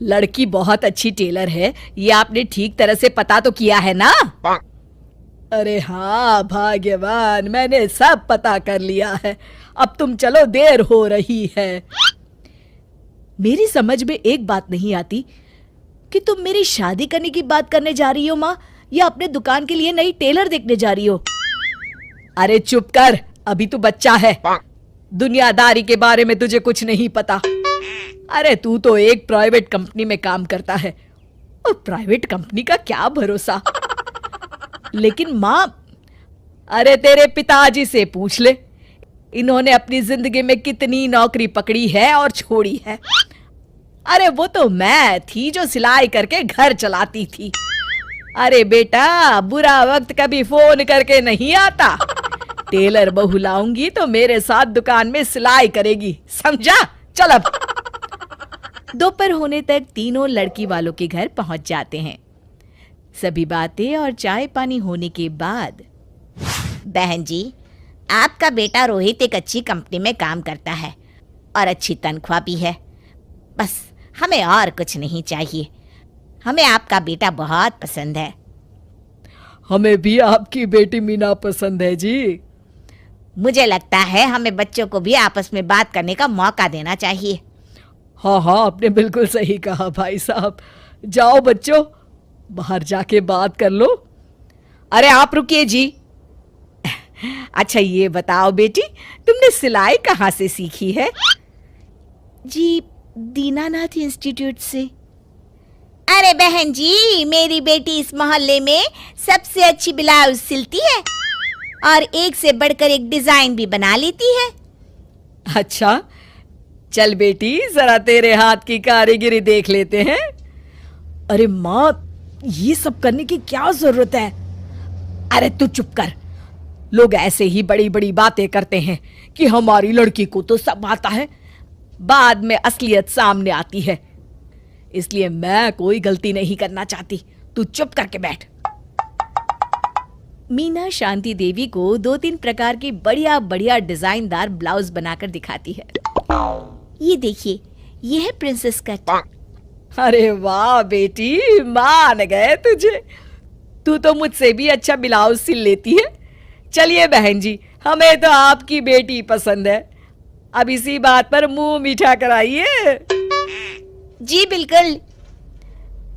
लड़की बहुत अच्छी टेलर है, ये आपने ठीक तरह से पता तो किया है ना? अरे हाँ भाग्यवान, मैंने सब पता कर लिया है। अब तुम चलो, देर हो रही है। मेरी समझ में एक बात नहीं आती कि तुम मेरी शादी करने की बात करने जा रही हो माँ, या अपने दुकान के लिए नई टेलर देखने जा रही हो? अरे चुप कर, अभी तू बच्चा है, दुनियादारी के बारे में तुझे कुछ नहीं पता। अरे तू तो एक प्राइवेट कंपनी में काम करता है, और प्राइवेट कंपनी का क्या भरोसा। लेकिन माँ, अरे तेरे पिताजी से पूछ ले, इन्होंने अपनी जिंदगी में कितनी नौकरी पकड़ी है और छोड़ी है। अरे वो तो मैं थी जो सिलाई करके घर चलाती थी। अरे बेटा, बुरा वक्त कभी फोन करके नहीं आता। टेलर बहू लाऊंगी तो मेरे साथ दुकान में सिलाई करेगी, समझा? चल अब। दोपहर होने तक तीनों लड़की वालों के घर पहुंच जाते हैं। सभी बातें और चाय पानी होने के बाद, बहन जी, आपका बेटा रोहित एक अच्छी कंपनी में काम करता है और अच्छी तनख्वाह भी है। बस हमें और कुछ नहीं चाहिए। हमें आपका बेटा बहुत पसंद है। हमें भी आपकी बेटी मीना पसंद है जी। मुझे लगता है हमें बच्चों को भी आपस में बात करने का मौका देना चाहिए। हाँ हाँ, आपने बिल्कुल सही कहा भाई साहब। जाओ बच्चों, बाहर जाके बात कर लो। अरे आप रुकिए जी। अच्छा ये बताओ बेटी, तुमने सिलाई कहाँ से सीखी है? जी, दीनानाथ इंस्टीट्यूट से। अरे बहन जी, मेरी बेटी इस मोहल्ले में सबसे अच्छी ब्लाउज सिलती है और एक से बढ़कर एक डिजाइन भी बना लेती है। अच्छा, चल बेटी, जरा तेरे हाथ की कारीगरी देख लेते हैं। अरे माँ, ये सब करने की क्या जरूरत है? अरे तू चुप कर। लोग ऐसे ही बड़ी बड़ी बातें करते हैं कि हमारी लड़की को तो सब आता है, बाद में असलियत सामने आती है। इसलिए मैं कोई गलती नहीं करना चाहती, तू चुप करके बैठ। मीना शांति देवी को 2-3 प्रकार की बढ़िया बढ़िया डिजाइनदार ब्लाउज बनाकर दिखाती है। ये देखिए, ये है प्रिंसेस कट। अरे वाह बेटी, मान गए तुझे। तू तो मुझसे भी अच्छा ब्लाउज सिल लेती है। चलिए बहन जी, हमें तो आपकी बेटी पसंद है। अब इसी बात पर मुंह मीठा कराइए। जी बिल्कुल।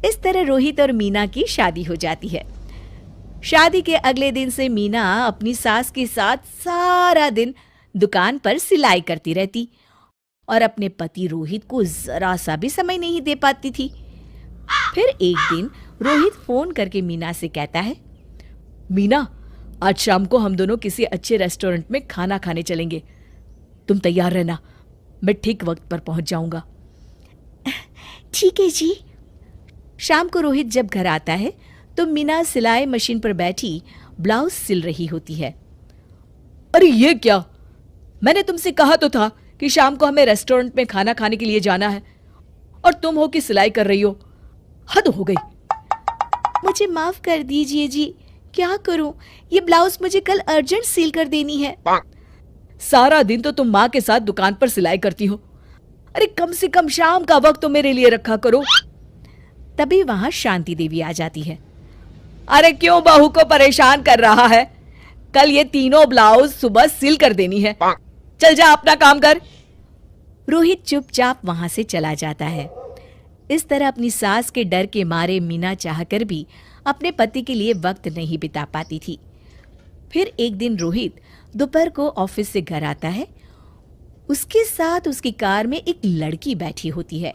इस तरह रोहित और मीना की शादी हो जाती है। शादी के अगले दिन से मीना अपनी सास के साथ सारा दिन दुकान पर सिलाई करती रहती और अपने पति रोहित को जरा सा भी समय नहीं दे पाती थी। फिर एक दिन रोहित फोन करके मीना से कहता है, मीना, आज शाम को हम दोनों किसी अच्छे रेस्टोरेंट में खाना खाने चलेंगे। तुम तैयार रहना, मैं ठीक वक्त पर पहुंच जाऊंगा। ठीक है जी। शाम को रोहित जब घर आता है तो मीना सिलाई मशीन पर बैठी ब्लाउज सिल रही होती है। अरे ये क्या, मैंने तुमसे कहा तो था कि शाम को हमें रेस्टोरेंट में खाना खाने के लिए जाना है, और तुम हो कि सिलाई कर रही हो। हद हो गई। मुझे माफ कर दीजिए जी, क्या करूं, ये ब्लाउज मुझे कल अर्जेंट सील कर देनी है। सारा दिन तो तुम माँ के साथ दुकान पर सिलाई करती हो, अरे कम से कम शाम का वक्त तो मेरे लिए रखा करो। तभी वहां शांति देवी आ जाती है। अरे क्यों बहू को परेशान कर रहा है? कल ये तीनों ब्लाउज सुबह सिल कर देनी है। चल जा, अपना काम कर। रोहित चुपचाप वहां से चला जाता है। इस तरह अपनी सास के डर के मारे मीना चाहकर भी अपने पति के लिए वक्त नहीं बिता पाती थी। फिर एक दिन रोहित दोपहर को ऑफिस से घर आता है। उसके साथ उसकी कार में एक लड़की बैठी होती है।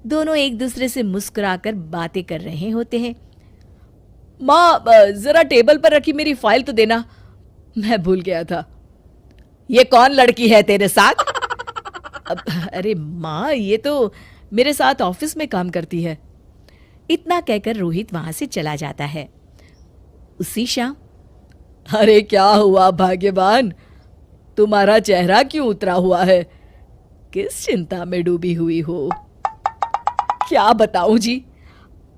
दोनों एक दूसरे से मुस्कुराकर बातें कर रहे होते हैं। माँ, जरा टेबल पर रखी मेरी फाइल तो देना, मैं भूल गया था। ये कौन लड़की है तेरे साथ? अरे माँ, ये तो मेरे साथ ऑफिस में काम करती है। इतना कहकर रोहित वहां से चला जाता है। उसी शाम, अरे क्या हुआ भाग्यवान, तुम्हारा चेहरा क्यों उतरा हुआ है? किस चिंता में डूबी हुई हो? क्या बताऊं जी,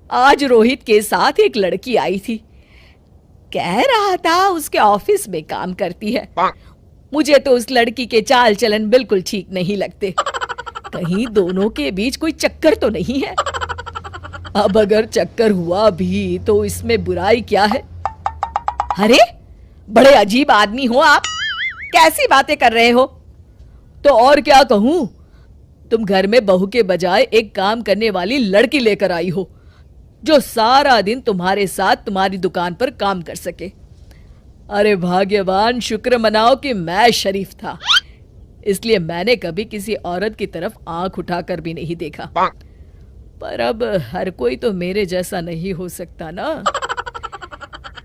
आज रोहित के साथ एक लड़की आई थी। कह रहा था उसके ऑफिस में काम करती है। मुझे तो उस लड़की के चाल चलन बिल्कुल ठीक नहीं लगते। कहीं दोनों के बीच कोई चक्कर तो नहीं है। अब अगर चक्कर हुआ भी तो इसमें बुराई क्या है? अरे बड़े अजीब आदमी हो आप, कैसी बातें कर रहे हो? तो और क्या कहूं, तुम घर में बहू के बजाय एक काम करने वाली लड़की लेकर आई हो जो सारा दिन तुम्हारे साथ तुम्हारी दुकान पर काम कर सके। अरे भाग्यवान, शुक्र मनाओ कि मैं शरीफ था, इसलिए मैंने कभी किसी औरत की तरफ आंख उठाकर भी नहीं देखा। पर अब हर कोई तो मेरे जैसा नहीं हो सकता ना।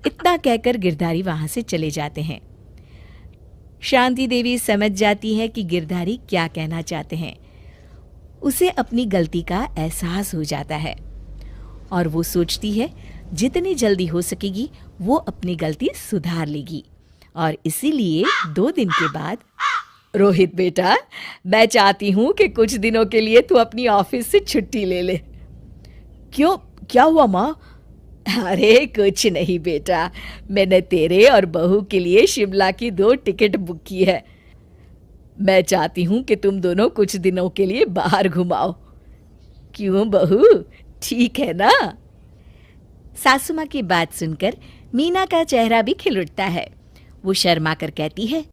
इतना कहकर गिरधारी वहां से चले जाते हैं। शांति देवी समझ जाती है कि गिरधारी क्या कहना चाहते हैं। उसे अपनी गलती का एहसास हो जाता है और वो सोचती है जितनी जल्दी हो सकेगी वो अपनी गलती सुधार लेगी। और इसीलिए 2 दिन के बाद, रोहित बेटा, मैं चाहती हूं कि कुछ दिनों के लिए तू अपनी ऑफिस से छुट्टी ले ले। क्यों, क्या हुआ माँ? अरे कुछ नहीं बेटा, मैंने तेरे और बहू के लिए शिमला की 2 टिकट बुक की है। मैं चाहती हूं कि तुम दोनों कुछ दिनों के लिए बाहर घुमाओ। क्यों बहू, ठीक है ना? सासू माँ की बात सुनकर मीना का चेहरा भी खिल उठता है। वो शर्मा कर कहती है,